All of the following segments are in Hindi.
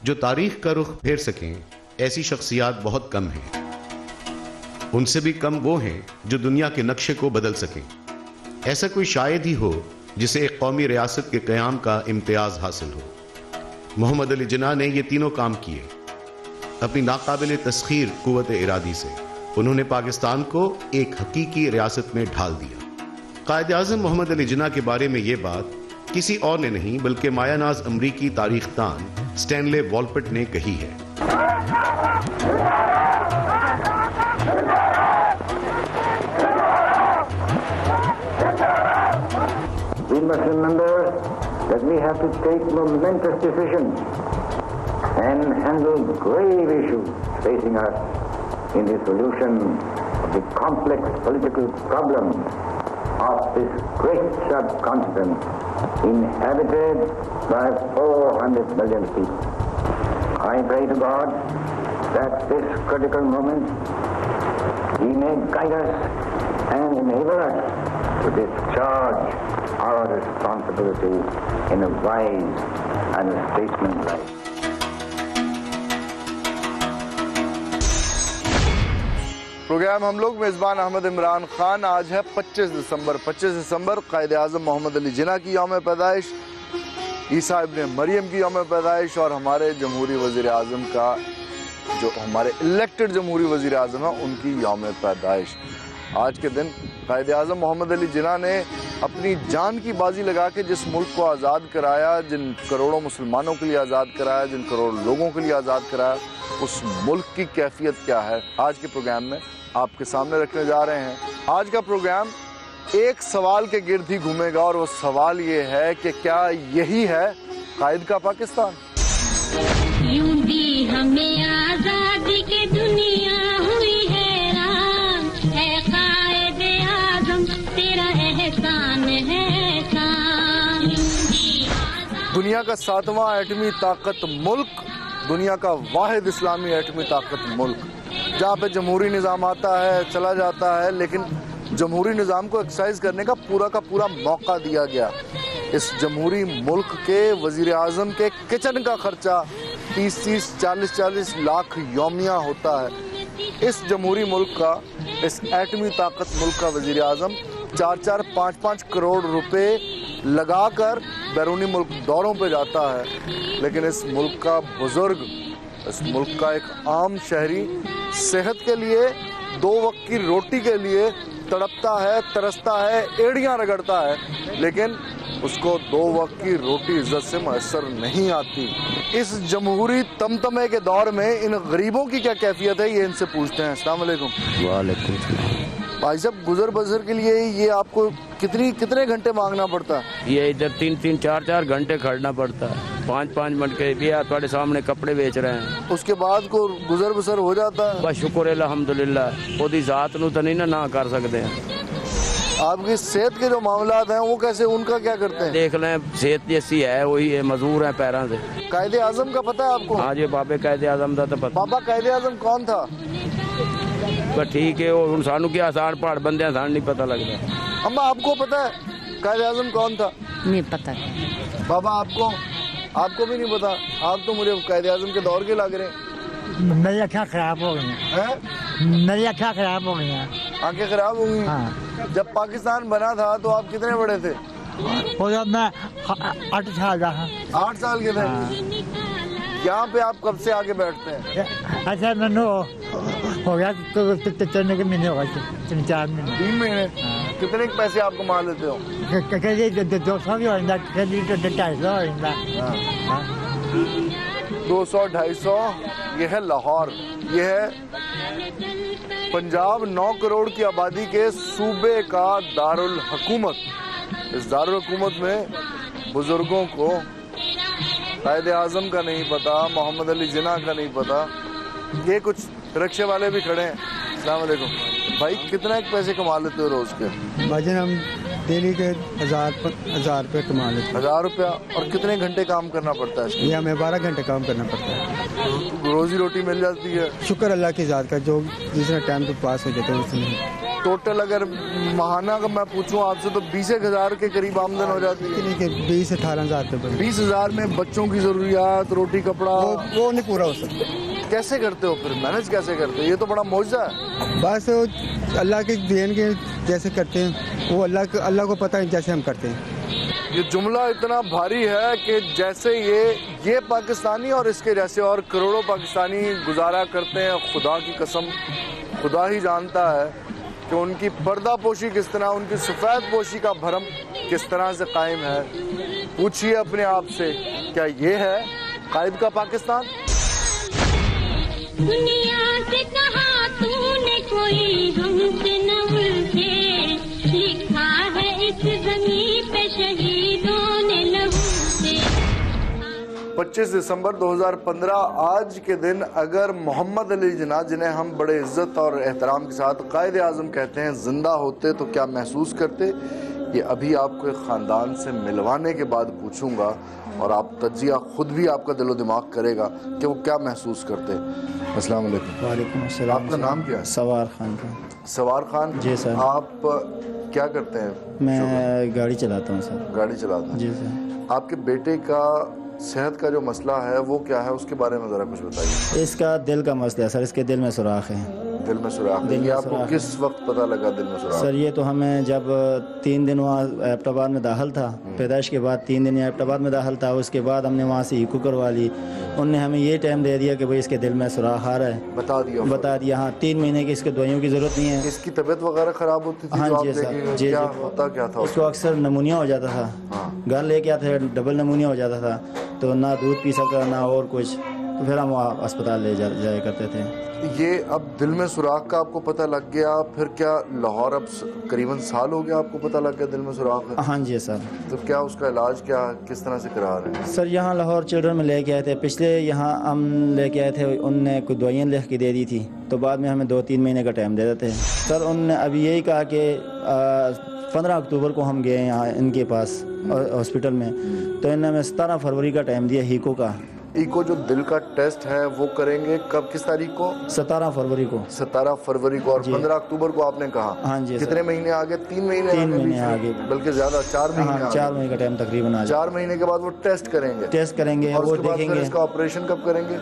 जो तारीख का रुख फेर सकें ऐसी शख्सियात बहुत कम हैं। उनसे भी कम वो हैं जो दुनिया के नक्शे को बदल सकें। ऐसा कोई शायद ही हो जिसे एक कौमी रियासत के क़याम का इम्तियाज हासिल हो। मोहम्मद अली जिन्ना ने ये तीनों काम किए। अपनी नाकाबिल तस्खीर कुव्वत इरादी से उन्होंने पाकिस्तान को एक हकीकी रियासत में ढाल दिया। कायद आज़म मोहम्मद अली जिन्ना के बारे में ये बात किसी और ने नहीं बल्कि मायानाज अमरीकी तारीख दान स्टैनले वॉलपट ने कही है। We must remember that we have to take momentous decisions and handle grave issues facing us in the solution of the complex political problems of this great subcontinent inhabited by 400 million people. I pray to God that this critical moment He may guide us and enable us to discharge our responsibility in a wise and a statesmanlike. Program हम लोग मेज़बान अहमद इमरान खान। आज है 25 दिसंबर कायद आज़म मोहम्मद अली जिन्ना की यौम पैदाइश, ईसा इब्न मरियम की यौम पैदाइश और हमारे जमहूरी वज़ीर आज़म का जो हमारे इलेक्टेड जमहूरी वज़ीर आज़म हैं उनकी यौम पैदाइश। आज के दिन कायद आज़म मोहम्मद अली जिन्ना ने अपनी जान की बाजी लगा के जिस मुल्क को आज़ाद कराया, जिन करोड़ों मुसलमानों के लिए आज़ाद कराया, जिन करोड़ों लोगों के लिए आज़ाद कराया, उस मुल्क की कैफियत क्या है आज के प्रोग्राम में आपके सामने रखने जा रहे हैं। आज का प्रोग्राम एक सवाल के गिर्द ही घूमेगा और वो सवाल ये है कि क्या यही है कायद का पाकिस्तान? यूं भी हमें आजादी की दुनिया हुई हैरान, है कायद आज़म तेरा एहसान है एहसान। दुनिया का 7वां एटमी ताकत मुल्क, दुनिया का वाहिद इस्लामी एटमी ताकत मुल्क, जहाँ पे जमहूरी निज़ाम आता है चला जाता है, लेकिन जमहूरी निज़ाम को एक्सरसाइज करने का पूरा मौका दिया गया। इस जमहूरी मुल्क के वज़ीर आज़म के किचन का खर्चा 30-30, 40-40 लाख यौमिया होता है। इस जमहूरी मुल्क का, इस एटमी ताकत मुल्क का वज़ीर आज़म 4-4, 5-5 करोड़ रुपए लगाकर बैरूनी मुल्क दौरों पे जाता है, लेकिन इस मुल्क का बुजुर्ग, इस मुल्क का एक आम शहरी सेहत के लिए, 2 वक्त की रोटी के लिए तड़पता है, तरसता है, एड़ियाँ रगड़ता है, लेकिन उसको 2 वक्त की रोटी इज्जत से मैसर नहीं आती। इस जमहूरी तमतमे के दौर में इन गरीबों की क्या कैफियत है, ये इनसे पूछते हैं। अस्सलाम वालेकुम। वालेकुम सलाम। भाई साहब, गुजर बसर के लिए ये आपको कितने घंटे मांगना पड़ता है? ये इधर 3-3, 4-4 घंटे खड़ना पड़ता है। 5-5 मिनट के भी तुम्हारे सामने कपड़े बेच रहे हैं, उसके बाद को गुजर बसर हो जाता है। बस शुक्र अल्हम्दुलिल्लाह। ओदी जात नू तो नहीं ना कर सकते हैं। आपकी सेहत के जो मामलात हैं वो कैसे, उनका क्या करते हैं? देख लें, सेहत जैसी है, वही है, मजबूर है पैरों से। कायद आज़म का पता है आपको? हाँ जी, बाबे कायद आज़म का तो पता। बाबा कायद आज़म कौन था? पर ठीक है, वो सानू क्या आसान पहाड़ बंदे सानू नहीं पता लगता। अम्मा आपको पता है कायद आज़म कौन था? नहीं पता। बाबा आपको भी नहीं पता? आप तो मुझे कायद आज़म के दौर के लग रहे हैं। मेरी आँखें खराब हो गई हैं। मेरी आँखें खराब हो गई हैं। आँखें खराब हो गई? हाँ। जब पाकिस्तान बना था तो आप कितने बड़े थे? वो जब मैं 8 साल का था। 8 साल के थे। यहाँ पे आप कब से आके बैठते हैं? अच्छा, मैंने हो गया 3 महीने हो गए, 3-4 महीने। 3 महीने? कितने पैसे आप कमा लेते हो? 200 भी हो जाता, 250 हो जाता। 200-250। ये है लाहौर, ये है पंजाब, 9 करोड़ की आबादी के सूबे का दारुल हुकूमत। इस दारुल हुकूमत में बुजुर्गों को कायद आज़म का नहीं पता, मोहम्मद अली जिन्ना का नहीं पता। ये कुछ रिक्शे वाले भी खड़े हैं। अस्सलाम वालेकुम भाई, कितना पैसे कमा लेते हो रोज के? भाईजान हम डेली के 1000 रुपये कमा लेते हैं। 1000 रुपया? और कितने घंटे काम करना पड़ता है? ये हमें 12 घंटे काम करना पड़ता है। रोजी रोटी मिल जाती है? शुक्र अल्लाह की ज़ात का, जो जिसने टाइम तो पास हो जाता है उसमें। टोटल अगर माहाना का मैं पूछूं आपसे तो 20,000 के करीब आमदन हो जाती है। कि 20-18 हज़ार रुपये। 20,000 में बच्चों की ज़रूरियात, रोटी कपड़ा वो नहीं पूरा हो सकता। कैसे करते हो फिर, मैनेज कैसे करते हो? ये तो बड़ा मौजज़ा है। बस अल्लाह के देन के जैसे करते हैं, वो अल्लाह को पता है जैसे हम करते हैं। ये जुमला इतना भारी है कि जैसे ये पाकिस्तानी और इसके जैसे और करोड़ों पाकिस्तानी गुजारा करते हैं। खुदा की कसम, खुदा ही जानता है कि उनकी पर्दा पोशी किस तरह, उनकी सफ़ेद पोशी का भरम किस तरह से कायम है। पूछिए अपने आप से, क्या ये है कायद का पाकिस्तान? दुनिया से कहा तूने कोई हमसे न उलझे, लिखा है इस ज़मीन पे शहीदों ने लहू से। 25 दिसंबर 2015 आज के दिन अगर मोहम्मद अली जिन्ना, जिन्हें हम बड़े इज्जत और एहतराम के साथ कायद आज़म कहते हैं, जिंदा होते तो क्या महसूस करते? ये अभी आपको एक ख़ानदान से मिलवाने के बाद पूछूंगा और आप तज्जिया खुद भी आपका दिलो दिमाग करेगा कि वो क्या महसूस करते। अस्सलाम वालेकुम। वालेकुम अस्सलाम। आपका नाम क्या है? सवार खान। सवार खान जी सर। आप क्या करते हैं? मैं गाड़ी चलाता हूँ सर। गाड़ी चलाता हैं? जी सर। आपके बेटे का सेहत का जो मसला है वो क्या है, उसके बारे में ज़रा कुछ बताइए। इसका दिल का मसला है सर, इसके दिल में सुराख है। दिल में सुराख? ये आपको किस वक्त पता लगा दिल में सुराख? सर ये तो हमें जब 3 दिन वहाँ एबटाबाद में दाखिल था, पैदाइश के बाद 3 दिन एबटाबाद में दाखिल था, उसके बाद हमने वहाँ से ईको करवा ली। उनने हमें ये टाइम दे दिया कि भाई इसके दिल में सुराख आ रहा है। बता दिया हाँ। 3 महीने की इसके दवाइयों की ज़रूरत नहीं है। इसकी तबीयत वगैरह ख़राब होती थी? हाँ जी सर। जी होता क्या था उसको? अक्सर नमूनिया हो जाता था। घर लेके आते थे, डबल नमूनिया हो जाता था, तो ना दूध पी सकता ना और कुछ, तो फिर हम वहाँ अस्पताल ले जाया करते थे। ये अब दिल में सुराख का आपको पता लग गया, फिर क्या लाहौर अब करीबन साल हो गया आपको पता लग गया दिल में सुराख है? हाँ जी सर। तो क्या उसका इलाज क्या किस तरह से करा रहे हैं? सर यहाँ लाहौर चिल्ड्रन में लेके आए थे, पिछले यहाँ हम लेके आए थे, उनने कुछ दवाइयाँ लिख के दे दी थी, तो बाद में हमें 2-3 महीने का टाइम दे देते हैं। सर उनने अभी यही कहा कि 15 अक्टूबर को हम गए यहाँ इनके पास हॉस्पिटल में, तो इन्होंने हमें 17 फरवरी का टाइम दिया हीको का। ईको जो दिल का टेस्ट है वो करेंगे कब, किस तारीख को? 17 फरवरी को। 17 फरवरी को। और 15 अक्टूबर को आपने कहा? हाँ जी। कितने महीने आगे? 3 महीने? 3 महीने आगे, बल्कि ज्यादा, 4 महीने। 4 महीने का टाइम तकरीबन आ जाए। 4 महीने के बाद वो टेस्ट करेंगे और वो देखेंगे इसका ऑपरेशन कब करेंगे,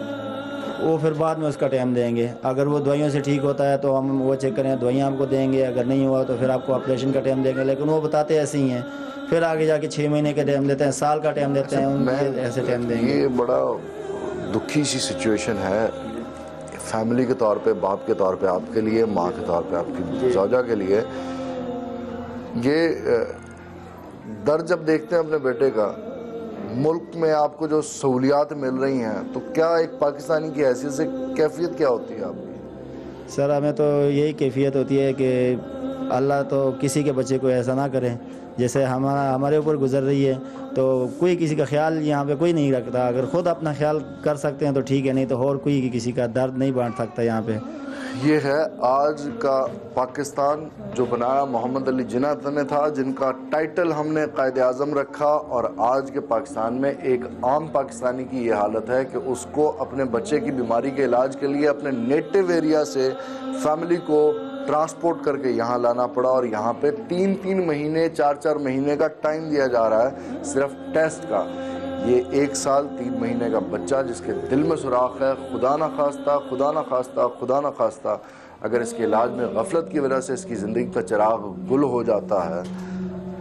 वो फिर बाद में उसका टाइम देंगे। अगर वो दवाइयों से ठीक होता है तो हम वो चेक करें, दवाइयाँ आपको देंगे, अगर नहीं हुआ तो फिर आपको ऑपरेशन का टाइम देंगे। लेकिन वो बताते ऐसे ही हैं, फिर आगे जाके 6 महीने का टाइम देते हैं, साल का टाइम देते हैं, उनके ऐसे टाइम देंगे। ये बड़ा दुखी सी सिचुएशन है फैमिली के तौर पे, बाप के तौर पे आपके लिए, माँ के तौर पे आपकी ज़ौजा के लिए। ये दर्द जब देखते हैं अपने बेटे का, मुल्क में आपको जो सहूलियात मिल रही हैं, तो क्या एक पाकिस्तानी की हैसियत से कैफियत क्या होती है आपकी? सर हमें तो यही कैफियत होती है कि अल्लाह तो किसी के बच्चे को ऐसा ना करे जैसे हमारे ऊपर गुजर रही है। तो कोई किसी का ख्याल यहाँ पे कोई नहीं रखता। अगर खुद अपना ख्याल कर सकते हैं तो ठीक है, नहीं तो और कोई किसी का दर्द नहीं बांट सकता यहाँ पे। ये है आज का पाकिस्तान जो बनाया मोहम्मद अली जिन्ना ने था, जिनका टाइटल हमने कायद आज़म रखा। और आज के पाकिस्तान में एक आम पाकिस्तानी की ये हालत है कि उसको अपने बच्चे की बीमारी के इलाज के लिए अपने नेटिव एरिया से फैमिली को ट्रांसपोर्ट करके यहाँ लाना पड़ा। और यहाँ पे 3-3 महीने 4-4 महीने का टाइम दिया जा रहा है सिर्फ टेस्ट का। ये 1 साल 3 महीने का बच्चा जिसके दिल में सुराख है, खुदा ना खास्ता, खुदा ना खास्ता, खुदा ना खास्ता, अगर इसके इलाज में गफलत की वजह से इसकी ज़िंदगी का चिराग गुल हो जाता है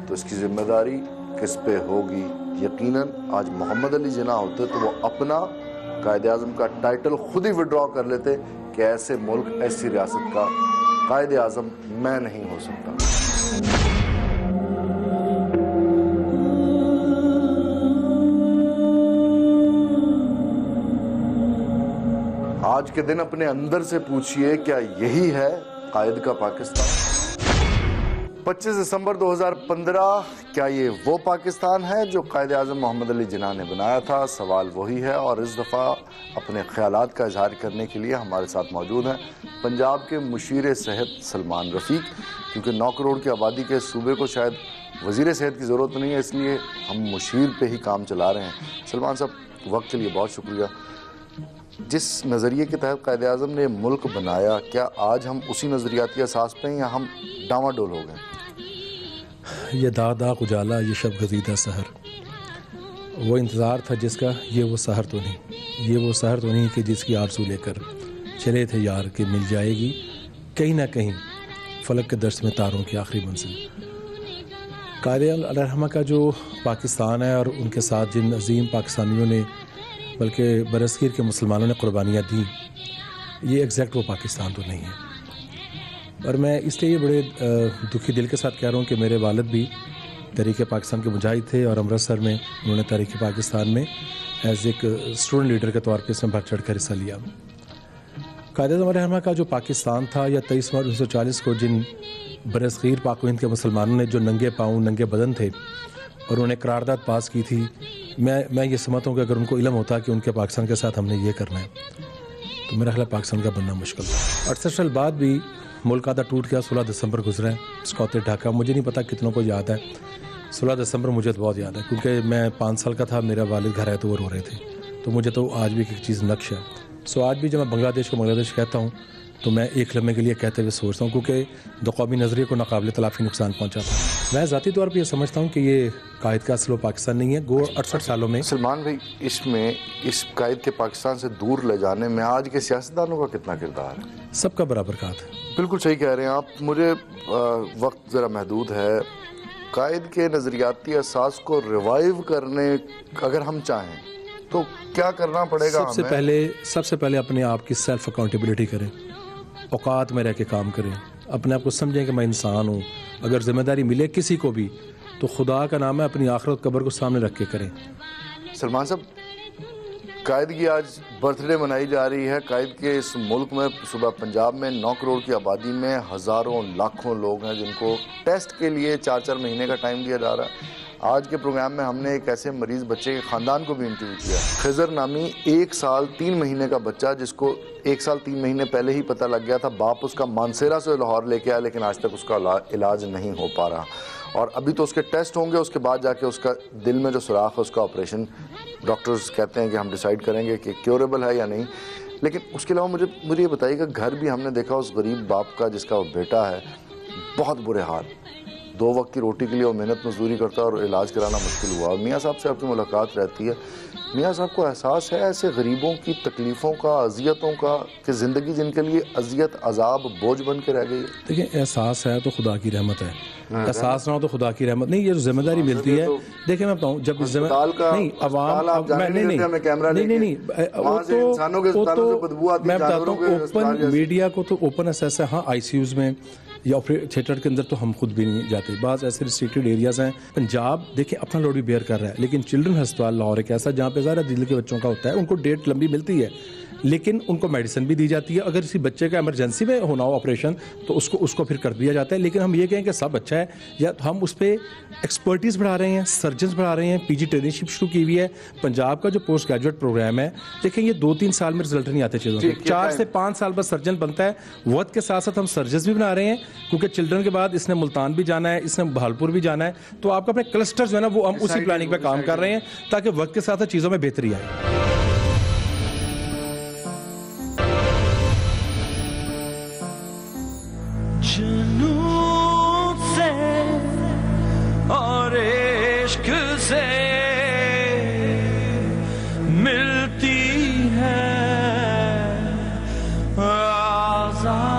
तो इसकी ज़िम्मेदारी किस पे होगी? यकीनन आज मोहम्मद अली जिन्ना होते तो वो अपना कायद आज़म का टाइटल खुद ही विड्रॉ कर लेते कि ऐसे मुल्क, ऐसी रियासत का कायद आज़म मैं नहीं हो सकता। आज के दिन अपने अंदर से पूछिए, क्या यही है कायद का पाकिस्तान? 25 दिसंबर 2015, क्या ये वो पाकिस्तान है जो कायद आज़म मोहम्मद अली जिन्ना ने बनाया था? सवाल वही है। और इस दफ़ा अपने ख्यालात का इजहार करने के लिए हमारे साथ मौजूद हैं पंजाब के मुशीर सेहत सलमान रफ़ीक। क्योंकि 9 करोड़ की आबादी के सूबे को शायद वज़ीर सेहत की ज़रूरत नहीं है, इसलिए हम मुशीर पे ही काम चला रहे हैं। सलमान साहब, वक्त के लिए बहुत शुक्रिया। जिस नज़रिए के तहत कायद आज़म ने मुल्क बनाया, क्या आज हम उसी नज़रियाती असास पे हैं या हम डामाडोल हो गए? ये दाग दाग उजाला, ये शब गजीदा सहर, वो इंतज़ार था जिसका, ये वो सहर तो नहीं, ये वो सहर तो नहीं कि जिसकी आरज़ू लेकर चले थे यार कि मिल जाएगी कहीं ना कहीं फलक के दर्स में तारों की आखिरी मंजिल। कायद अलरहमा का जो पाकिस्तान है और उनके साथ जिन अजीम पाकिस्तानियों ने बल्कि बरसगीर के मुसलमानों ने कुर्बानियाँ दी, ये एग्जैक्ट वो पाकिस्तान तो नहीं है। और मैं इसलिए बड़े दुखी दिल के साथ कह रहा हूँ कि मेरे वालिद भी तहरीक पाकिस्तान के मुजाहिद थे और अमृतसर में उन्होंने तहरीक पाकिस्तान में एज एक स्टूडेंट लीडर के तौर पर इसमें बढ़ चढ़ कर हिस्सा लिया। कायद अलरहमा का जो पाकिस्तान था, या 23 मार्च 1940 को जिन बरसगीर पाक व हिंद के मुसलमानों ने जो नंगे पाँव नंगे बदन थे और उन्होंने करारदाद पास की थी, मैं ये समझता हूँ कि अगर उनको इल्म होता कि उनके पाकिस्तान के साथ हमने ये करना है तो मेरा ख्याल पाकिस्तान का बनना मुश्किल था। 68 साल बाद भी मुल्क आधा टूट गया। 16 दिसंबर गुजरा है, स्कॉते ढाका, मुझे नहीं पता कितनों को याद है। 16 दिसंबर मुझे तो बहुत याद है क्योंकि मैं 5 साल का था, मेरा वालिद घर आए तो वो रो रहे थे, तो मुझे तो आज भी एक चीज़ नक्श है। सो आज भी जब मैं बांग्लादेश को बांग्लादेश कहता हूँ तो मैं एक लम्हे के लिए कहते हुए सोचता हूँ क्योंकि दो कौमी नज़रिए को नाकाबिल तलाफ़ी नुकसान पहुँचा था। मैं ज़ाती तौर पर यह समझता हूँ कि ये कायद का असल पाकिस्तान नहीं है। गो 68 सालों में सलमान भाई, इसमें इस कायद के पाकिस्तान से दूर ले जाने में आज के सियासतदानों का कितना किरदार है? सबका बराबर का है। बिल्कुल सही कह रहे हैं आप। मुझे वक्त ज़रा महदूद है। कायद के नज़रियाती असास को रिवाइव करने अगर हम चाहें तो क्या करना पड़ेगा? सबसे पहले अपने आप की सेल्फ अकाउंटेबिलिटी करें, औकात में रह के काम करें, अपने आप को समझें कि मैं इंसान हूँ। अगर जिम्मेदारी मिले किसी को भी तो खुदा का नाम है अपनी आखिरत कब्र को सामने रख के करें। सलमान साहब, कायद की आज बर्थडे मनाई जा रही है। कायद के इस मुल्क में सुबह पंजाब में 9 करोड़ की आबादी में हज़ारों लाखों लोग हैं जिनको टेस्ट के लिए 4-4 महीने का टाइम दिया जा रहा है। आज के प्रोग्राम में हमने एक ऐसे मरीज़ बच्चे के ख़ानदान को भी इंटरव्यू किया, खिज़र नामी 1 साल 3 महीने का बच्चा, जिसको 1 साल 3 महीने पहले ही पता लग गया था। बाप उसका मानसेरा से लाहौर लेके आया लेकिन आज तक उसका इलाज नहीं हो पा रहा और अभी तो उसके टेस्ट होंगे, उसके बाद जाके उसका दिल में जो सुराख है उसका ऑपरेशन डॉक्टर्स कहते हैं कि हम डिसाइड करेंगे कि क्योरेबल है या नहीं। लेकिन उसके अलावा मुझे ये बताइएगा, घर भी हमने देखा उस गरीब बाप का जिसका वो बेटा है, बहुत बुरे हाल, 2 वक्त की रोटी के लिए वो मेहनत मजदूरी करता है और इलाज कराना मुश्किल हुआ। मियाँ साहब से आपकी मुलाकात रहती है, मियाँ साहब को एहसास है ऐसे गरीबों की तकलीफ़ों का, अजियतों का, कि ज़िंदगी जिनके लिए अजियत अजाब बोझ बन के रह गई है? देखिए, एहसास है तो खुदा की रहमत है, एहसास ना हो तो खुदा की रहमत नहीं। ये जो जिम्मेदारी मिलती है, देखिए मैं बताऊँ, जब नहीं अवाम मैं बताता हूँ, ओपन मीडिया को तो ओपन एक्सेस है। हाँ, ICUs में या थिएटर के अंदर तो हम खुद भी नहीं जाते। बाज़ ऐसे रिस्ट्रिक्टेड एरियाज़ हैं। पंजाब देखिए अपना लोड भी बेयर कर रहा है, लेकिन चिल्ड्रन अस्पताल लाहौर एक ऐसा जहाँ पे ज़्यादा दिल के बच्चों का होता है, उनको डेट लंबी मिलती है लेकिन उनको मेडिसिन भी दी जाती है। अगर किसी बच्चे का इमरजेंसी में होना हो ऑपरेशन तो उसको फिर कर दिया जाता है। लेकिन हम ये कहें कि सब अच्छा है, या तो हम उस पर एक्सपर्टीज़ बढ़ा रहे हैं, सर्जन्स बढ़ा रहे हैं, PG ट्रेनिंगशिप शुरू की हुई है। पंजाब का जो पोस्ट ग्रेजुएट प्रोग्राम है, देखें ये 2-3 साल में रिजल्ट नहीं आते चीज़ों के, 4 से 5 साल बाद सर्जन बनता है। वक्त के साथ साथ हम सर्जन्स भी बना रहे हैं क्योंकि चिल्ड्रन के बाद इसने मुल्तान भी जाना है, इसने बहालपुर भी जाना है, तो आपका अपने क्लस्टर्स जो है ना वो हम उसी प्लानिंग पर काम कर रहे हैं ताकि वक्त के साथ साथ चीज़ों में बेहतरी आए। और इश्क से मिलती है आजादी।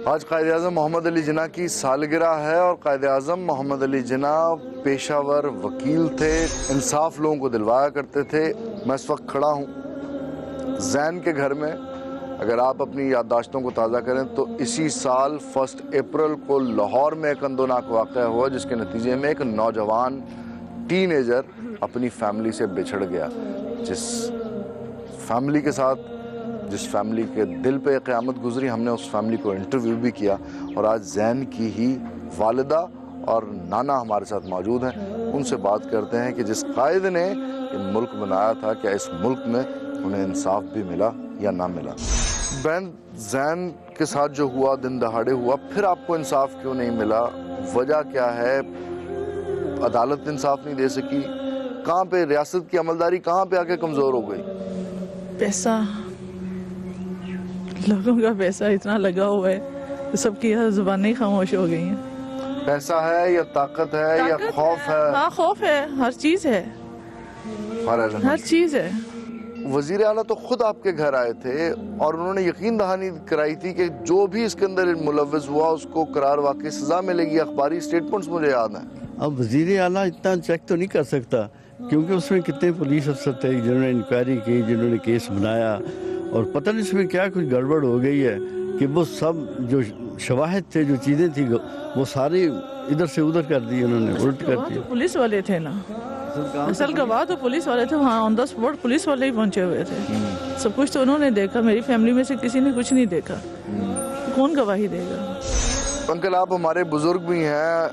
आज कायद आज़म मोहम्मद अली जिन्ना की सालगिरह है और कायद आज़म मोहम्मद अली जिन्ना पेशावर वकील थे, इंसाफ लोगों को दिलवाया करते थे। मैं इस वक्त खड़ा हूँ जैन के घर में। अगर आप अपनी याददाश्तों को ताज़ा करें तो इसी साल 1 अप्रैल को लाहौर में एक अंदोनाक वाक़या हुआ जिसके नतीजे में एक नौजवान टीनेजर अपनी फैमिली से बिछड़ गया। जिस फैमिली के साथ, जिस फैमिली के दिल पे क़यामत गुजरी, हमने उस फैमिली को इंटरव्यू भी किया और आज जैन की ही वालिदा और नाना हमारे साथ मौजूद हैं। उनसे बात करते हैं कि जिस कायद ने ये मुल्क बनाया था, क्या इस मुल्क में उन्हें इंसाफ भी मिला या ना मिला। बहन, जैन के साथ जो हुआ दिन दहाड़े हुआ, फिर आपको इंसाफ क्यों नहीं मिला? वजह क्या है? अदालत इंसाफ नहीं दे सकी, कहाँ पे रियासत की अमलदारी कहाँ पे आके कमज़ोर हो गई? पैसा, लोगों का पैसा इतना लगा हुआ है, सबकी जुबानें खामोश हो गई हैं। पैसा है या ताकत है या खौफ है? हाँ, खौफ है, हर चीज़ है, हर चीज़ है। वजीर आला तो खुद आपके घर आए थे और उन्होंने यकीन दहानी कराई थी कि जो भी इसके अंदर मुलव्वस हुआ उसको करार वाकई सजा मिलेगी। अखबारी स्टेटमेंट्स मुझे याद हैं। अब वजीर आला इतना चेक तो नहीं कर सकता, क्योंकि उसमें कितने पुलिस अफसर थे जिन्होंने इंक्वायरी की, जिन्होंने केस बनाया, और पता नहीं उसमें क्या कुछ गड़बड़ हो गई है कि वो सब जो शवाहिद थे, जो चीज़ें थी, वो सारी इधर से उधर कर दी, उन्होंने उल्ट कर दी। पुलिस वाले थे ना, असल गवाह तो पुलिस वाले थे, वहाँ ऑन द स्पॉट पुलिस वाले ही पहुंचे हुए थे। सब कुछ तो उन्होंने देखा, मेरी फैमिली में से किसी ने कुछ नहीं देखा, कौन गवाही देगा? अंकल, आप हमारे बुजुर्ग भी हैं,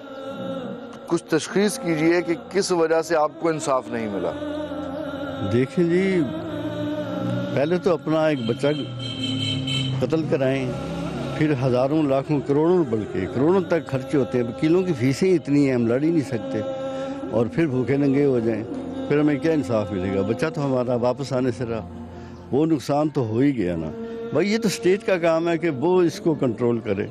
कुछ तशखीस कीजिए कि किस वजह से आपको इंसाफ नहीं मिला। देखें जी, पहले तो अपना एक बच्चा कत्ल कराएं, फिर हज़ारों लाखों करोड़ों, बल्कि करोड़ों तक खर्चे होते हैं, वकीलों की फीसें इतनी हैं, हम लड़ ही नहीं सकते, और फिर भूखे नंगे हो जाएं, फिर हमें क्या इंसाफ मिलेगा? बच्चा तो हमारा वापस आने से रहा, वो नुकसान तो हो ही गया ना भाई। ये तो स्टेट का काम है कि वो इसको कंट्रोल करे।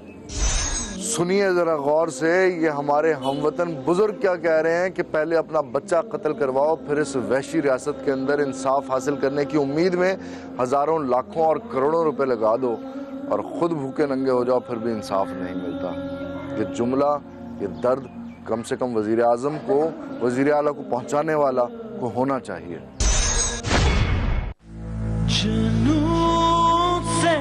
सुनिए ज़रा गौर से, ये हमारे हमवतन बुजुर्ग क्या कह रहे हैं कि पहले अपना बच्चा कत्ल करवाओ, फिर इस वहशी रियासत के अंदर इंसाफ हासिल करने की उम्मीद में हज़ारों लाखों और करोड़ों रुपए लगा दो और ख़ुद भूखे नंगे हो जाओ, फिर भी इंसाफ नहीं मिलता। ये जुमला, ये दर्द कम से कम वज़ीर आज़म को, वज़ीर आला को पहुँचाने वाला को होना चाहिए। जुनून से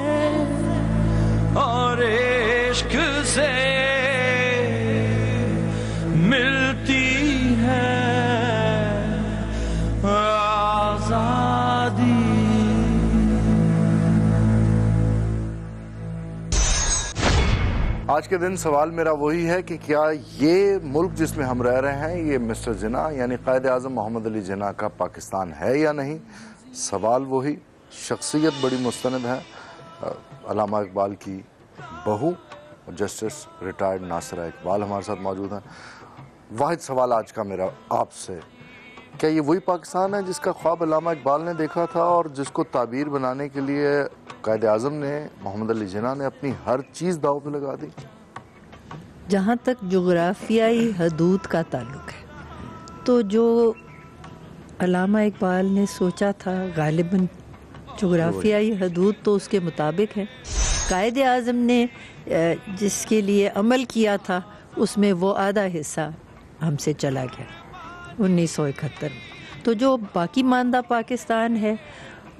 और इश्क से मिलती है आजादी। आज के दिन सवाल मेरा वही है कि क्या ये मुल्क जिसमें हम रह रहे हैं, ये मिस्टर जिन्ना यानी कायद आज़म मोहम्मद अली जिन्ना का पाकिस्तान है या नहीं? सवाल वही। शख्सियत बड़ी मुस्तनद है, अल्लामा इकबाल की बहू जस्टिस रिटायर्ड नासिरा इकबाल हमारे साथ मौजूद हैं। वाहिद सवाल आज का मेरा आपसे, क्या ये वही पाकिस्तान है जिसका ख्वाब अल्लामा इकबाल ने देखा था और जिसको ताबीर बनाने के लिए कायद आज़म ने, मोहम्मद अली जिन्ना ने अपनी हर चीज़ दाव पे लगा दी? जहाँ तक जोग्राफियाई हदूद का ताल्लुक है, तो जो अल्लामा इकबाल ने सोचा था गालिबन जोग्राफियाई हदूद तो उसके मुताबिक है। कायद आज़म ने जिसके लिए अमल किया था उसमें वो आधा हिस्सा हमसे चला गया 1971 में। तो जो बाकी मानदा पाकिस्तान है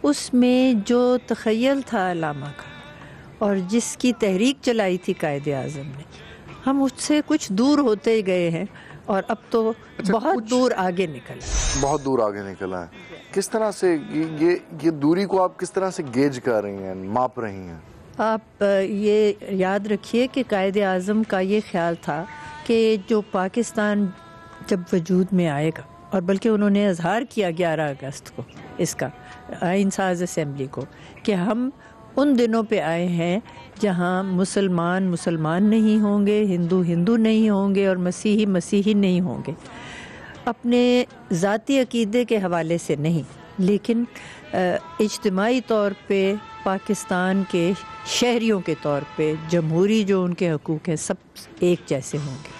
उसमें जो तख़य्युल था अल्लामा का और जिसकी तहरीक चलाई थी कायद आज़म ने, हम उससे कुछ दूर होते गए हैं और अब तो बहुत दूर आगे निकला, बहुत दूर आगे निकला है। किस तरह से ये दूरी को आप किस तरह से गेज कर रही हैं, माप रही हैं? आप ये याद रखिए कि कायद आज़म का ये ख्याल था कि जो पाकिस्तान जब वजूद में आएगा, और बल्कि उन्होंने इजहार किया 11 अगस्त को इसका आइन साज असम्बली को, कि हम उन दिनों पे आए हैं जहाँ मुसलमान मुसलमान नहीं होंगे, हिंदू हिंदू नहीं होंगे और मसीही मसीही नहीं होंगे। अपने ज़ाती अकीदे के हवाले से नहीं, लेकिन इज्तिमाई तौर पे पाकिस्तान के शहरियों के तौर पे जमहूरी जो उनके हकूक़ हैं सब एक जैसे होंगे।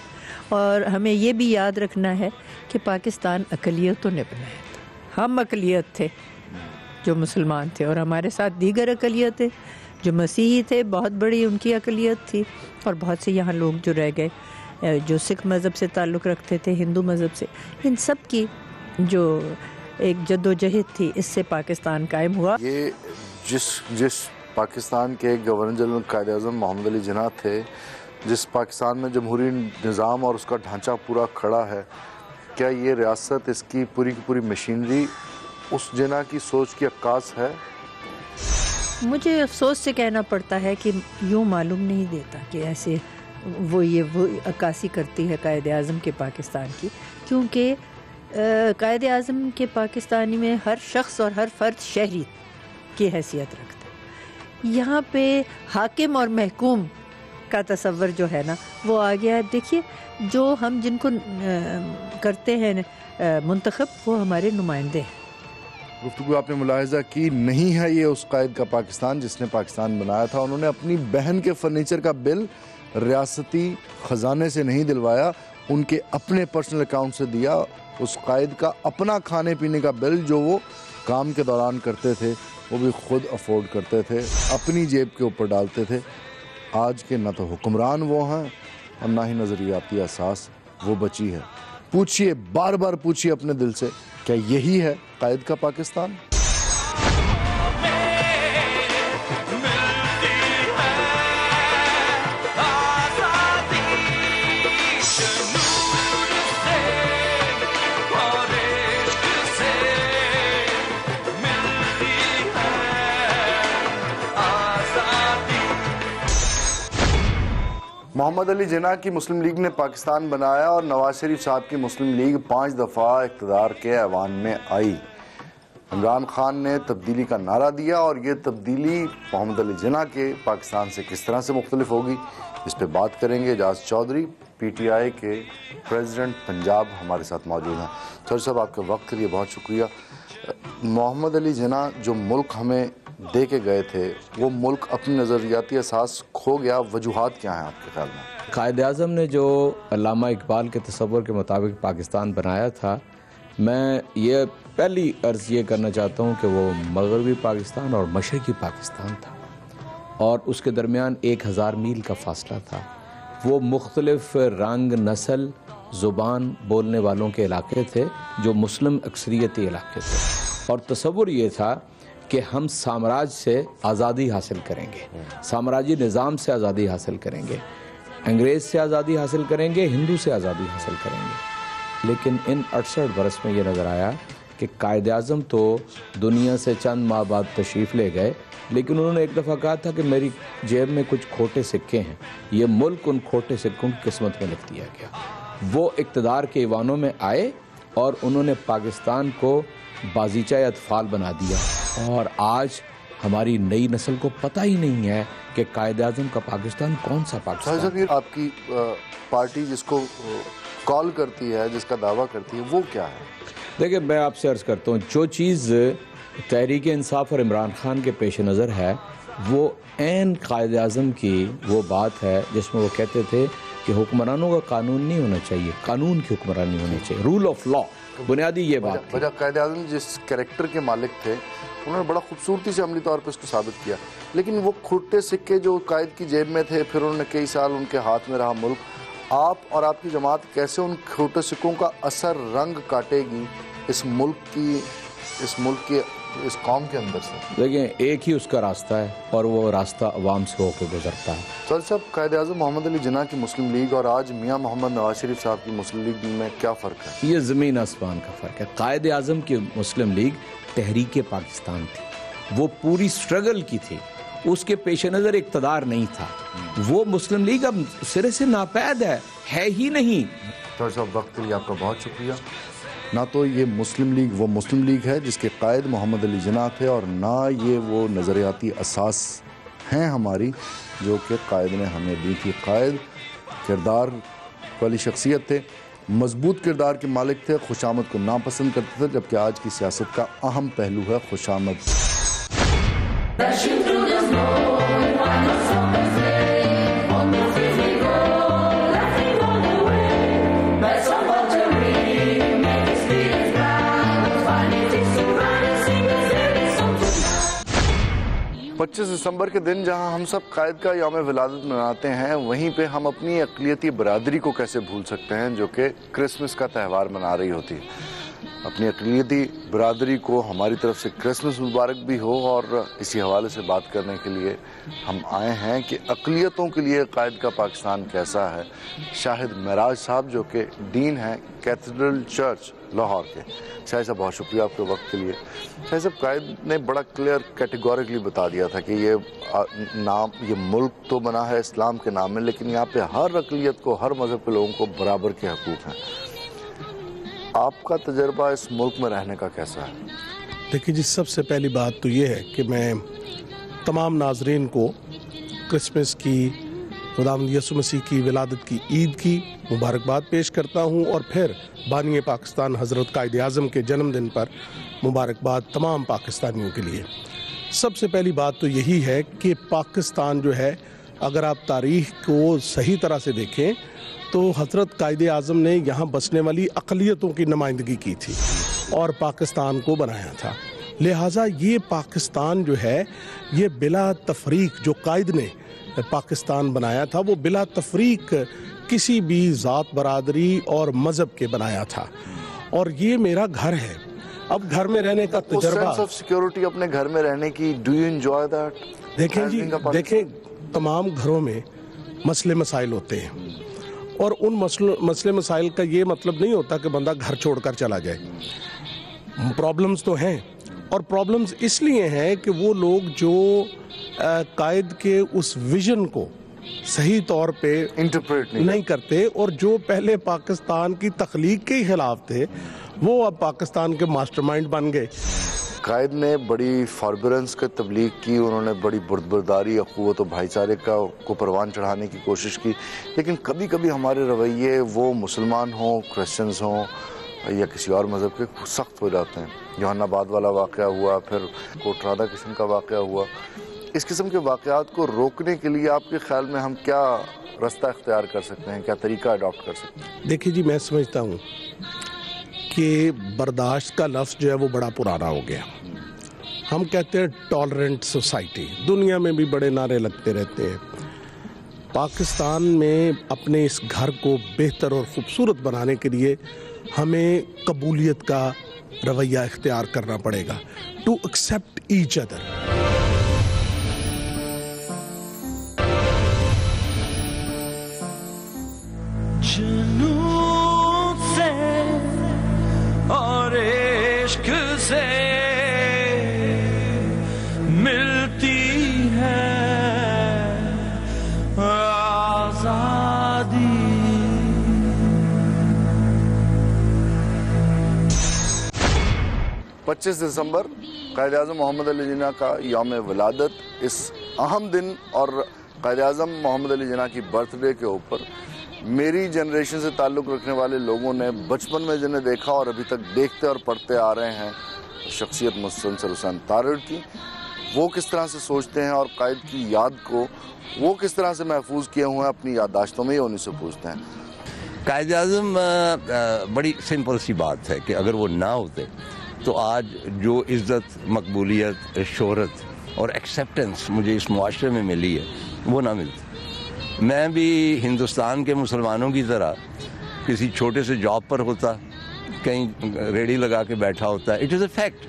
और हमें ये भी याद रखना है कि पाकिस्तान अक़लियतों ने बनाया था। हम अक़लियत थे जो मुसलमान थे और हमारे साथ दीगर अक़लियतें जो मसीही थे, बहुत बड़ी उनकी अक़लियत थी, और बहुत से यहाँ लोग जो रह गए जो सिख मज़हब से ताल्लुक़ रखते थे, हिंदू मज़हब से, इन सब की जो एक जद्दोजहद थी, इससे पाकिस्तान कायम हुआ। ये जिस पाकिस्तान के गवर्नर जनरल कायद आज़म मोहम्मद अली जिन्ना थे, जिस पाकिस्तान में जमहूरी निज़ाम और उसका ढांचा पूरा खड़ा है, क्या ये रियासत, इसकी पूरी की पूरी मशीनरी उस जिन्ना की सोच की अक्कास है? मुझे अफसोस से कहना पड़ता है कि यूँ मालूम नहीं देता कि ऐसे वो अक्कासी करती है कायद आज़म के पाकिस्तान की, क्योंकि कायद आज़म के पाकिस्तानी में हर शख्स और हर फ़र्द शहरी की हैसियत रखता है। यहाँ पे हाकिम और महकूम का तस्वर जो है ना वो आ गया है। देखिए जो हम जिनको करते हैं मुंतखब, वो हमारे नुमाइंदे हैं। गुफ्तगू आपने मुलाहिजा की, नहीं है ये उस कायद का पाकिस्तान जिसने पाकिस्तान बनाया था। उन्होंने अपनी बहन के फर्नीचर का बिल रियासती ख़जाने से नहीं दिलवाया, उनके अपने पर्सनल अकाउंट से दिया। उस कायद का अपना खाने पीने का बिल जो वो काम के दौरान करते थे वो भी खुद अफोर्ड करते थे, अपनी जेब के ऊपर डालते थे। आज के न तो हुक्मरान वो हैं और ना ही नज़रियाती असास वो बची है। पूछिए, बार बार पूछिए अपने दिल से, क्या यही है कायद का पाकिस्तान? मोहम्मद अली जिन्ना की मुस्लिम लीग ने पाकिस्तान बनाया और नवाज शरीफ साहब की मुस्लिम लीग 5 दफ़ा इक़्तिदार के ऐवान में आई। इमरान खान ने तब्दीली का नारा दिया और ये तब्दीली मोहम्मद अली जिन्ना के पाकिस्तान से किस तरह से मुख्तलिफ होगी, इस पर बात करेंगे। एजाज चौधरी PTI के प्रेसिडेंट पंजाब हमारे साथ मौजूद हैं। चौधरी साहब, आपके वक्त के लिए बहुत शुक्रिया। मोहम्मद अली जिन्ना जो मुल्क हमें दे के गए थे, वो मुल्क अपनी नज़रियाती एहसास खो गया, वजूहात क्या हैं आपके ख्याल में? कायद-ए-आज़म ने जो अल्लामा इकबाल के तसव्वुर के मुताबिक पाकिस्तान बनाया था, मैं ये पहली अर्ज़ ये करना चाहता हूँ कि वो मगरबी पाकिस्तान और मशरक़ी पाकिस्तान था और उसके दरमियान 1000 मील का फ़ासला था। वो मुख्तलिफ़ रंग, नस्ल, ज़ुबान बोलने वालों के इलाके थे जो मुस्लिम अक्सरियती इलाके थे और तसव्वुर ये था कि हम साम्राज्य से आज़ादी हासिल करेंगे, साम्राज्य निज़ाम से आज़ादी हासिल करेंगे, अंग्रेज़ से आज़ादी हासिल करेंगे, हिंदू से आज़ादी हासिल करेंगे। लेकिन इन 68 बरस में ये नज़र आया कि कायद-ए-आज़म तो दुनिया से चंद माह बाद तशरीफ़ ले गए, लेकिन उन्होंने एक दफ़ा कहा था कि मेरी जेब में कुछ खोटे सिक्के हैं, ये मुल्क उन खोटे सिक्कों की किस्मत में लिख दिया गया। वो इक़्तिदार के ईवानों में आए और उन्होंने पाकिस्तान को बाज़ीचा अतफ़ाल बना दिया और आज हमारी नई नस्ल को पता ही नहीं है कि कायद-ए-आज़म का पाकिस्तान कौन सा पाकिस्तान है। आपकी पार्टी जिसको कॉल करती है, जिसका दावा करती है, वो क्या है? देखिए, मैं आपसे अर्ज़ करता हूँ, जो चीज़ तहरीक इंसाफ और इमरान खान के पेश नज़र है, वो ऐन कायद-ए-आज़म की वो बात है जिसमें वो कहते थे कि हुक्मरानों का कानून नहीं होना चाहिए, कानून की हुक्मरानी होनी चाहिए, रूल ऑफ लॉ। बुनियादी ये बात वजह कायद-ए-आज़म जिस कैरेक्टर के मालिक थे, उन्होंने बड़ा खूबसूरती से अमली तौर पर इसको साबित किया। लेकिन वो खोटे सिक्के जो कायद की जेब में थे, फिर उन्होंने कई साल उनके हाथ में रहा मुल्क। आप और आपकी जमात कैसे उन खोटे सिक्कों का असर रंग काटेगी इस मुल्क के इस कौम के अंदर से? देखिए, एक ही उसका रास्ता है और वो रास्ता अवाम से होकर गुजरता है। सर साहब, कायद-ए-आज़म मोहम्मद अली जिन्ना की मुस्लिम लीग और आज मियाँ मोहम्मद नवाज शरीफ साहब की मुस्लिम लीग में क्या फ़र्क है? ये ज़मीन आसमान का फ़र्क है। कायद-ए-आज़म की मुस्लिम लीग तहरीक पाकिस्तान थी, वो पूरी स्ट्रगल की थी, उसके पेश नज़र इक़्तिदार नहीं था। वो मुस्लिम लीग अब सिरे से नापैद है ही नहीं। सर साहब, वक्त के लिए आपका बहुत शुक्रिया। ना तो ये मुस्लिम लीग वो मुस्लिम लीग है जिसके कायद मोहम्मद अली जिन्ना थे, और ना ये वो नज़रियाती असास हैं हमारी जो कि कायद ने हमें दी थी। कायद किरदार वाली शख्सियत थे, मजबूत किरदार के मालिक थे, खुशामद को नापसंद करते थे, जबकि आज की सियासत का अहम पहलू है खुशामद। पच्चीस दिसंबर के दिन जहां हम सब कायद का यौम विलादत मनाते हैं, वहीं पे हम अपनी अक़लियती बरादरी को कैसे भूल सकते हैं जो कि क्रिसमस का त्यौहार मना रही होती है। अपनी अक़लियती बरादरी को हमारी तरफ से क्रिसमस मुबारक भी हो, और इसी हवाले से बात करने के लिए हम आए हैं कि अक़लियतों के लिए कायद का पाकिस्तान कैसा है। शाहिद महराज साहब जो कि डीन हैं कैथेड्रल चर्च लाहौर के। शाहिद साहब, बहुत शुक्रिया आपके वक्त के लिए। शाहिद साहब, कायद ने बड़ा क्लियर कैटेगोरिकली बता दिया था कि ये मुल्क तो बना है इस्लाम के नाम में, लेकिन यहाँ पे हर अक़लियत को, हर मज़हब के लोगों को बराबर के हकूक़ हैं। आपका तजर्बा इस मुल्क में रहने का कैसा है? देखिए जी, सबसे पहली बात तो ये है कि मैं तमाम नाजरीन को क्रिसमस की खुदावंद यीशु मसीह की विलादत की ईद की मुबारकबाद पेश करता हूँ और फिर बानी पाकिस्तान हज़रत कायद आज़म के जन्मदिन पर मुबारकबाद तमाम पाकिस्तानियों के लिए। सबसे पहली बात तो यही है कि पाकिस्तान जो है, अगर आप तारीख़ को सही तरह से देखें तो हज़रत कायद आज़म ने यहाँ बसने वाली अक़लियतों की नुमाइंदगी की थी और पाकिस्तान को बनाया था। लिहाजा ये पाकिस्तान जो है, ये बिला तफरीक जो कायद ने पाकिस्तान बनाया था, वो बिला तफरीक किसी भी ज़ात बरादरी और मज़हब के बनाया था। और ये मेरा घर है। अब घर में रहने का तजुर्बा, सेंस ऑफ सिक्योरिटी अपने घर में रहने की, डू यू एंजॉय दैट? देखें जी, देखें तमाम घरों में मसले मसाइल होते हैं और उन मसले मसाइल का ये मतलब नहीं होता कि बंदा घर छोड़कर चला जाए। प्रॉब्लम्स तो हैं और प्रॉब्लम्स इसलिए हैं कि वो लोग जो कायद के उस विजन को सही तौर पे इंटरप्रेट नहीं करते और जो पहले पाकिस्तान की तख्लीक के खिलाफ थे, वो अब पाकिस्तान के मास्टरमाइंड बन गए। कायद ने बड़ी फॉरबिरेंस की तबलीग की, उन्होंने बड़ी बुर्दबरदारी, अखुवत और भाईचारे को परवान चढ़ाने की कोशिश की, लेकिन कभी कभी हमारे रवैये, वो मुसलमान हों, क्रिश्चियंस हों या किसी और मज़हब के, सख्त हो जाते हैं। जहानाबाद वाला वाक़या हुआ, फिर कोट राधा कृष्ण का वाक़या हुआ। इस किस्म के वाक़यात को रोकने के लिए आपके ख्याल में हम क्या रास्ता इख्तियार कर सकते हैं, क्या तरीका अडॉप्ट कर सकते हैं? देखिए जी, मैं समझता हूँ कि बर्दाश्त का लफ्ज़ जो है वो बड़ा पुराना हो गया। हम कहते हैं टॉलरेंट सोसाइटी, दुनिया में भी बड़े नारे लगते रहते हैं। पाकिस्तान में अपने इस घर को बेहतर और ख़ूबसूरत बनाने के लिए हमें कबूलियत का रवैया इख्तियार करना पड़ेगा, टू एक्सेप्ट ईच अदर। जुनून से और इश्क से मिलती है आजादी। 25 दिसंबर कायद आज़म मोहम्मद अली जिन्ना का यौम विलादत। इस अहम दिन और कायद आज़म मोहम्मद अली जिन्ना की बर्थडे के ऊपर मेरी जनरेशन से ताल्लुक़ रखने वाले लोगों ने बचपन में जिन्हें देखा और अभी तक देखते और पढ़ते आ रहे हैं शख्सियत मुसलसल हुसैन तारिड़ की, वो किस तरह से सोचते हैं और कायद की याद को वो किस तरह से महफूज किए हुए हैं अपनी याददाश्तों में, ये उन्हीं से पूछते हैं। कायद आज़म बड़ी सिंपल सी बात है कि अगर वो ना होते तो आज जो इज़्ज़त, मकबूलियत, शोहरत और एक्सेप्टेंस मुझे इस मुआशरे में मिली है, वो ना मिलती। मैं भी हिंदुस्तान के मुसलमानों की तरह किसी छोटे से जॉब पर होता, कहीं रेडी लगा के बैठा होता। इट इज़ अ फैक्ट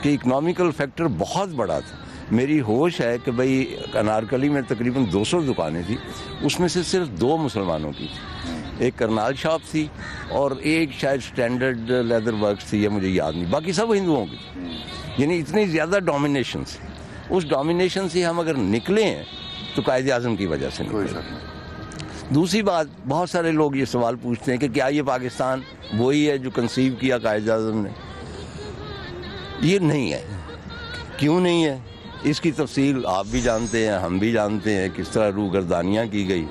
कि इकनॉमिकल फैक्टर बहुत बड़ा था। मेरी होश है कि भाई अनारकली में तकरीबन 200 दुकानें थी, उसमें से सिर्फ 2 मुसलमानों की थी। एक करनाल शॉप थी और एक शायद स्टैंडर्ड लेदर वर्क्स थी, या मुझे याद नहीं, बाकी सब हिंदुओं की थी। यानी इतनी ज़्यादा डोमिनेशन थी। उस डोमिनेशन से हम अगर निकले हैं तो कायद आज़म की वजह से निकले। दूसरी बात, बहुत सारे लोग ये सवाल पूछते हैं कि क्या ये पाकिस्तान वही है जो कंसीव किया कायद आज़म ने? ये नहीं है। क्यों नहीं है? इसकी तफसील आप भी जानते हैं, हम भी जानते हैं, किस तरह रूगर्दानियाँ की गई,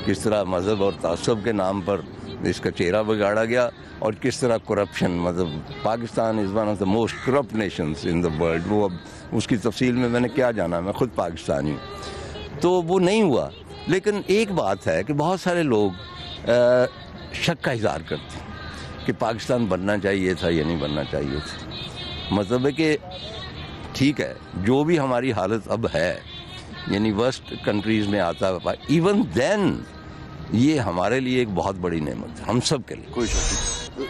किस तरह मज़हब और तअस्सुब के नाम पर इसका चेहरा बिगाड़ा गया, और किस तरह करप्शन, मतलब Pakistan is one of the most corrupt Nations in the world. वो अब उसकी तफसील में मैंने क्या जाना, मैं खुद पाकिस्तानी हूँ, तो वो नहीं हुआ। लेकिन एक बात है कि बहुत सारे लोग शक का इज़हार करते हैं कि पाकिस्तान बनना चाहिए था या नहीं बनना चाहिए था। मतलब है कि ठीक है, जो भी हमारी हालत अब है, यानी वर्स्ट कंट्रीज़ में आता है, इवन देन ये हमारे लिए एक बहुत बड़ी नेमत है, हम सब के लिए। कोई शक नहीं।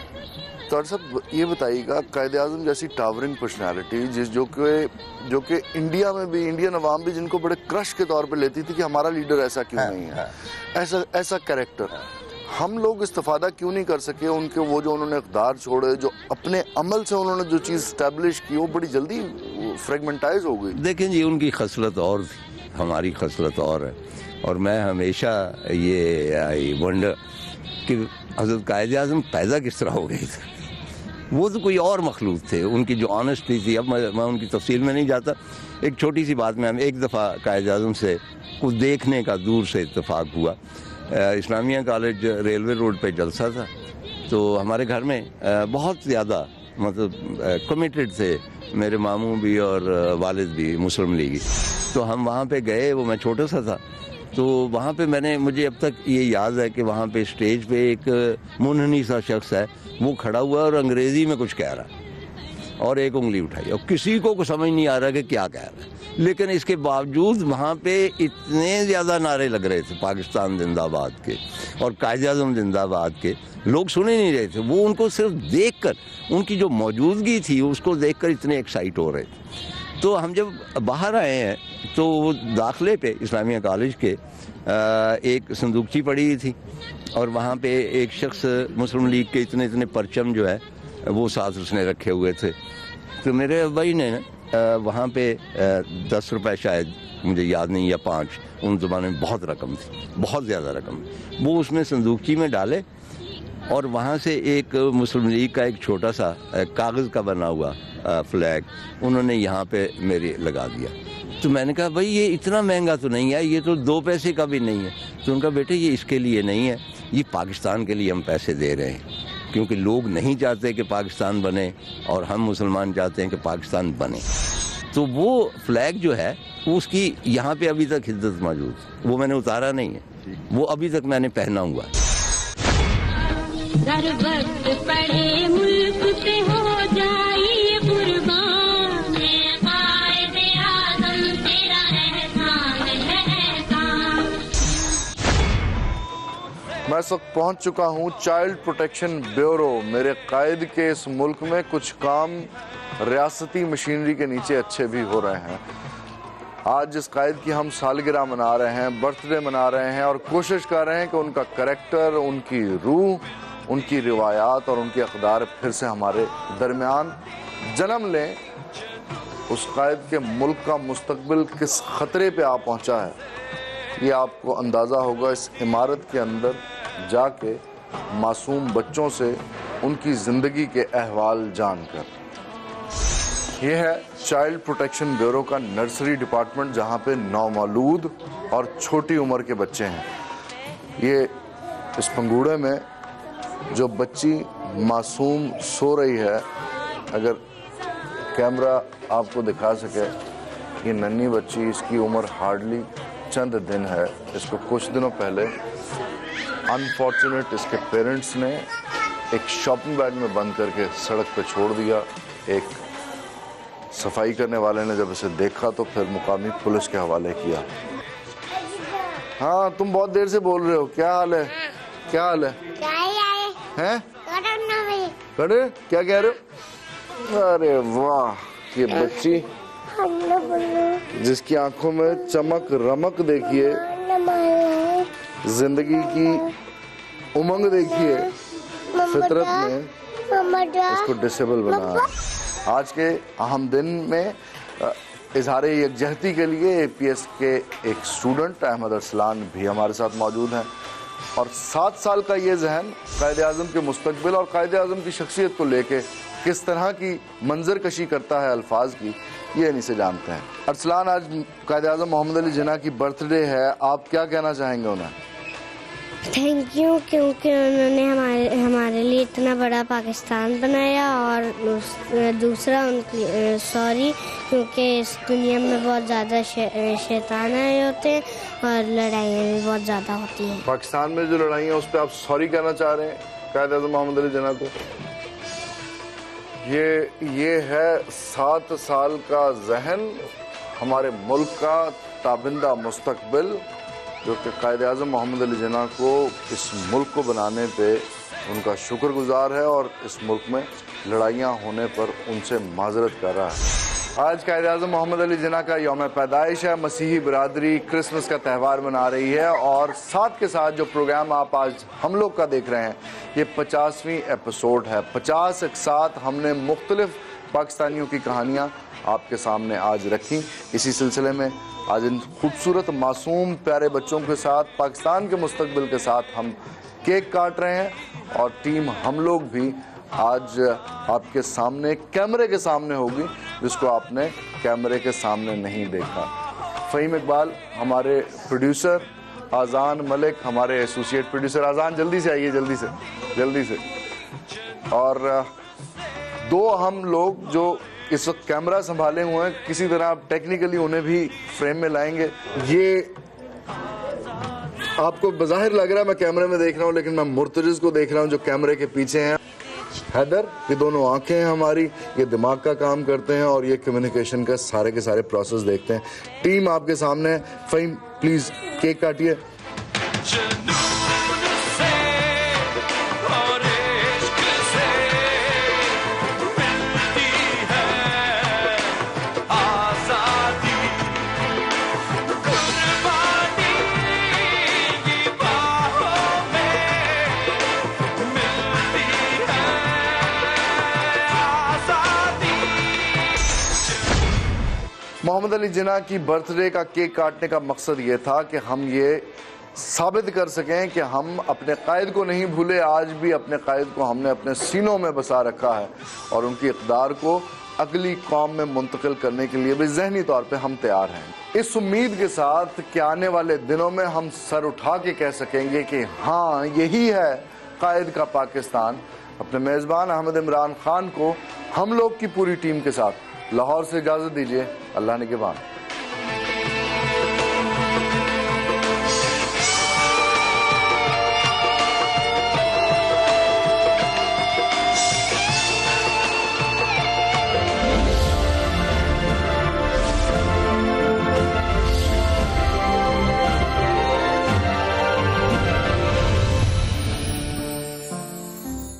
तो साहब ये बताइएगा, कायद आज़म जैसी टावरिंग पर्सनालिटी जो कि इंडिया में भी, इंडियन अवाम भी जिनको बड़े क्रश के तौर पे लेती थी कि हमारा लीडर ऐसा क्यों नहीं है, ऐसा कैरेक्टर, हम लोग इस्तेफादा क्यों नहीं कर सके उनके? वो जो उन्होंने इक़्तिदार छोड़े, जो अपने अमल से उन्होंने जो चीज़ इस्टेब्लिश की, वो बड़ी जल्दी फ्रेगमेंटाइज हो गई। देखें जी, उनकी खसलत और थी, हमारी खसलत और है। और मैं हमेशा ये वंडर कि हज़रत कायद आज़म पैदा किस तरह हो गई थी। वो तो कोई और मखलूक थे, उनकी जो ऑनेस्टी थी, अब मैं उनकी तफसील में नहीं जाता। एक छोटी सी बात में हम एक दफ़ा कायद-ए-आज़म से कुछ देखने का दूर से इत्तेफाक हुआ। इस्लामिया कॉलेज रेलवे रोड पे जलसा था, तो हमारे घर में बहुत ज़्यादा मतलब कमिटेड थे, मेरे मामू भी और वालिद भी मुस्लिम लीगी। तो हम वहाँ पे गए, वो मैं छोटा सा था, तो वहाँ पे मुझे अब तक ये याद है कि वहाँ पे स्टेज पे एक मुनहनी सा शख्स है, वो खड़ा हुआ और अंग्रेज़ी में कुछ कह रहा और एक उंगली उठाई, और किसी को समझ नहीं आ रहा कि क्या कह रहा है। लेकिन इसके बावजूद वहाँ पे इतने ज़्यादा नारे लग रहे थे पाकिस्तान जिंदाबाद के और कायद-ए-आज़म जिंदाबाद के, लोग सुन ही नहीं रहे थे। वो उनको सिर्फ देखकर, उनकी जो मौजूदगी थी उसको देखकर इतने एक्साइट हो रहे थे। तो हम जब बाहर आए हैं तो दाखिले पे इस्लामिया कॉलेज के एक संदूकची पड़ी हुई थी और वहाँ पे एक शख्स मुस्लिम लीग के इतने परचम जो है वो साथ उसने रखे हुए थे। तो मेरे भाई ने वहाँ पे 10 रुपए शायद, मुझे याद नहीं, या 5, उन ज़माने में बहुत रकम थी, बहुत ज़्यादा रकम, वो उसमें संदूकची में डाले और वहाँ से एक मुस्लिम लीग का एक छोटा सा कागज़ का बना हुआ फ्लैग उन्होंने यहाँ पे मेरे लगा दिया। तो मैंने कहा भाई ये इतना महंगा तो नहीं है, ये तो 2 पैसे का भी नहीं है। तो उनका बेटे ये इसके लिए नहीं है, ये पाकिस्तान के लिए हम पैसे दे रहे हैं, क्योंकि लोग नहीं चाहते कि पाकिस्तान बने और हम मुसलमान चाहते हैं कि पाकिस्तान बने। तो वो फ्लैग जो है उसकी यहाँ पे अभी तक हिद्दत मौजूद, वो मैंने उतारा नहीं है, वो अभी तक मैंने पहना हुआ है। पड़े मुल्क पे हो जाए कुर्बान, कायद-ए-आज़म तेरा एहसान है एहसान। मैं इस वक्त पहुंच चुका हूं चाइल्ड प्रोटेक्शन ब्यूरो। मेरे कायद के इस मुल्क में कुछ काम रियासती मशीनरी के नीचे अच्छे भी हो रहे हैं। आज जिस कायद की हम सालगिरह मना रहे हैं, बर्थडे मना रहे हैं और कोशिश कर रहे हैं कि उनका करैक्टर, उनकी रूह, उनकी रिवायात और उनके अक़दार फिर से हमारे दरमियान जन्म लें। उस कायद के मुल्क का मुस्तकबिल किस ख़तरे पे आ पहुंचा है, ये आपको अंदाज़ा होगा इस इमारत के अंदर जाके मासूम बच्चों से उनकी ज़िंदगी के अहवाल जानकर। यह है चाइल्ड प्रोटेक्शन ब्यूरो का नर्सरी डिपार्टमेंट, जहाँ पे नौमौलूद और छोटी उम्र के बच्चे हैं। ये इस पंगूड़े में जो बच्ची मासूम सो रही है, अगर कैमरा आपको दिखा सके, ये नन्ही बच्ची, इसकी उम्र हार्डली चंद दिन है। इसको कुछ दिनों पहले अनफॉर्चुनेट इसके पेरेंट्स ने एक शॉपिंग बैग में बंद करके सड़क पे छोड़ दिया। एक सफाई करने वाले ने जब इसे देखा तो फिर मुकामी पुलिस के हवाले किया। हाँ, तुम बहुत देर से बोल रहे हो, क्या हाल है? क्या हाल है? हैं? कड़े? क्या कह रहे हो? अरे वाह, ये बच्ची जिसकी आंखों में चमक रमक देखिए, जिंदगी की उमंग देखिए, फितरत ने उसको डिसेबल बनाया। आज के अहम दिन में इजहार यकजहती के लिए APS के एक स्टूडेंट अहमद अरसलान भी हमारे साथ मौजूद हैं और 7 साल का ये जहन कायद-ए-आज़म के मुस्तकबिल और कायद-ए-आज़म की शख्सियत को लेके किस तरह की मंजर कशी करता है अल्फाज की, ये इन्हीं से जानते हैं। अरसलान, आज कायद-ए-आज़म मोहम्मद अली जिन्ना की बर्थडे है, आप क्या कहना चाहेंगे उन्हें? थैंक यू, क्योंकि उन्होंने हमारे लिए इतना बड़ा पाकिस्तान बनाया, और दूसरा उनकी सॉरी, क्योंकि इस दुनिया में बहुत ज़्यादा शैतान आए होते हैं और लड़ाइयाँ भी बहुत ज़्यादा होती हैं। पाकिस्तान में जो लड़ाइयाँ, उस पर आप सॉरी कहना चाह रहे हैं कायद-ए-आज़म मोहम्मद अली जिन्ना को? ये है 7 साल का जहन, हमारे मुल्क का ताबिंदा मुस्तकबिल, जो कि कायद-ए-आज़म मोहम्मद अली जिन्ना को इस मुल्क को बनाने पे उनका शुक्रगुजार है और इस मुल्क में लड़ाइयाँ होने पर उनसे माजरत कर रहा है। आज कायद-ए-आज़म मोहम्मद अली जिन्ना का यौम पैदाइश है। मसीही बिरादरी क्रिसमस का त्यौहार मना रही है और साथ के साथ जो प्रोग्राम आप आज हम लोग का देख रहे हैं, ये 50वीं एपिसोड है। 50 एक साथ हमने मुख्तलिफ पाकिस्तानियों की कहानियाँ आपके सामने आज रखी। इसी सिलसिले में आज इन खूबसूरत मासूम प्यारे बच्चों के साथ, पाकिस्तान के मुस्तकबिल के साथ हम केक काट रहे हैं और टीम हम लोग भी आज आपके सामने कैमरे के सामने होगी, जिसको आपने कैमरे के सामने नहीं देखा। फ़हीम इकबाल हमारे प्रोड्यूसर, आज़ान मलिक हमारे एसोसिएट प्रोड्यूसर। आज़ान जल्दी से आइए, जल्दी से। और दो हम लोग जो इस वक्त कैमरा संभाले हुए हैं, किसी तरह आप टेक्निकली उन्हें भी फ्रेम में लाएंगे। ये आपको बज़ाहिर लग रहा है मैं कैमरे में देख रहा हूँ, लेकिन मैं मुर्तजिज़ को देख रहा हूँ जो कैमरे के पीछे हैं। हैदर, ये दोनों आंखें हैं हमारी, ये दिमाग का काम करते हैं और ये कम्युनिकेशन का सारे के सारे प्रोसेस देखते हैं। टीम आपके सामने है। फ़हीम प्लीज़ केक काटिए। मोहम्मद अली जिन्ना की बर्थडे का केक काटने का मकसद ये था कि हम ये साबित कर सकें कि हम अपने कायद को नहीं भूले। आज भी अपने कायद को हमने अपने सीनों में बसा रखा है और उनकी इक़्तिदार को अगली कौम में मुंतकिल करने के लिए भी ज़हनी तौर पे हम तैयार हैं। इस उम्मीद के साथ कि आने वाले दिनों में हम सर उठा के कह सकेंगे कि हाँ, यही है कायद का पाकिस्तान। अपने मेज़बान अहमद इमरान खान को हम लोग की पूरी टीम के साथ लाहौर से इजाज़त दीजिए। अल्लाह निगहबान।